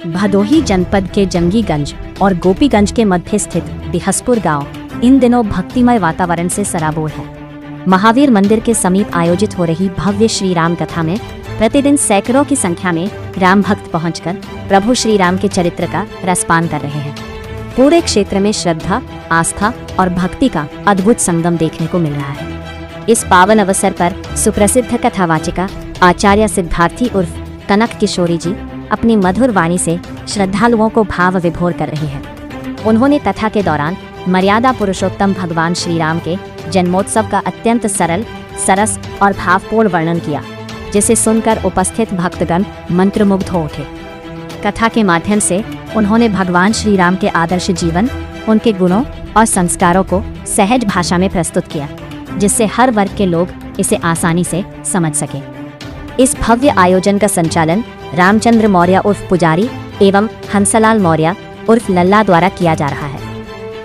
भदोही जनपद के जंगीगंज और गोपीगंज के मध्य स्थित बिहसपुर गांव इन दिनों भक्तिमय वातावरण से सराबोर है। महावीर मंदिर के समीप आयोजित हो रही भव्य श्री राम कथा में प्रतिदिन सैकड़ों की संख्या में राम भक्त पहुंचकर प्रभु श्री राम के चरित्र का रसपान कर रहे हैं। पूरे क्षेत्र में श्रद्धा, आस्था और भक्ति का अद्भुत संगम देखने को मिल रहा है। इस पावन अवसर पर सुप्रसिद्ध कथावाचिका आचार्य सिद्धार्थी उर्फ कनक किशोरी जी अपनी मधुर वाणी से श्रद्धालुओं को भाव विभोर कर रही हैं। उन्होंने कथा के दौरान मर्यादा पुरुषोत्तम भगवान श्री राम के जन्मोत्सव का अत्यंत सरल, सरस और भावपूर्ण वर्णन किया, जिसे सुनकर उपस्थित भक्तगण मंत्रमुग्ध हो उठे। कथा के माध्यम से उन्होंने भगवान श्री राम के आदर्श जीवन, उनके गुणों और संस्कारों को सहज भाषा में प्रस्तुत किया, जिससे हर वर्ग के लोग इसे आसानी से समझ सके। इस भव्य आयोजन का संचालन रामचंद्र मौर्य उर्फ पुजारी एवं हंसलाल मौर्य उर्फ लल्ला द्वारा किया जा रहा है।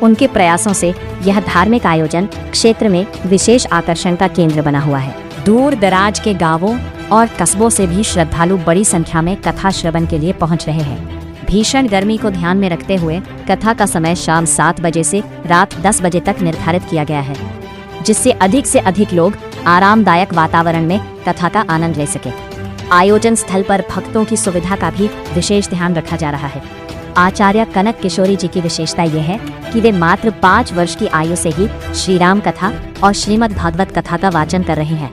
उनके प्रयासों से यह धार्मिक आयोजन क्षेत्र में विशेष आकर्षण का केंद्र बना हुआ है। दूर दराज के गांवों और कस्बों से भी श्रद्धालु बड़ी संख्या में कथा श्रवण के लिए पहुंच रहे हैं। भीषण गर्मी को ध्यान में रखते हुए कथा का समय शाम 7 बजे से रात 10 बजे तक निर्धारित किया गया है, जिससे अधिक से अधिक लोग आरामदायक वातावरण में कथा का आनंद ले सके। आयोजन स्थल पर भक्तों की सुविधा का भी विशेष ध्यान रखा जा रहा है। आचार्य कनक किशोरी जी की विशेषता यह है कि वे मात्र 5 वर्ष की आयु से ही श्री राम कथा और श्रीमद् भागवत कथा का वाचन कर रहे हैं।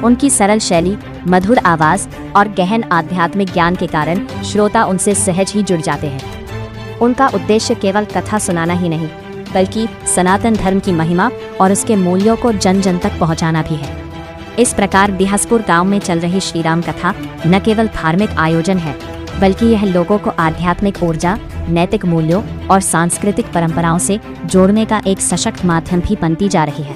उनकी सरल शैली, मधुर आवाज और गहन आध्यात्मिक ज्ञान के कारण श्रोता उनसे सहज ही जुड़ जाते हैं। उनका उद्देश्य केवल कथा सुनाना ही नहीं, बल्कि सनातन धर्म की महिमा और उसके मूल्यों को जन जन तक पहुंचाना भी है। इस प्रकार बिहसपुर गांव में चल रही श्री राम कथा न केवल धार्मिक आयोजन है, बल्कि यह लोगों को आध्यात्मिक ऊर्जा, नैतिक मूल्यों और सांस्कृतिक परंपराओं से जोड़ने का एक सशक्त माध्यम भी बनती जा रही है।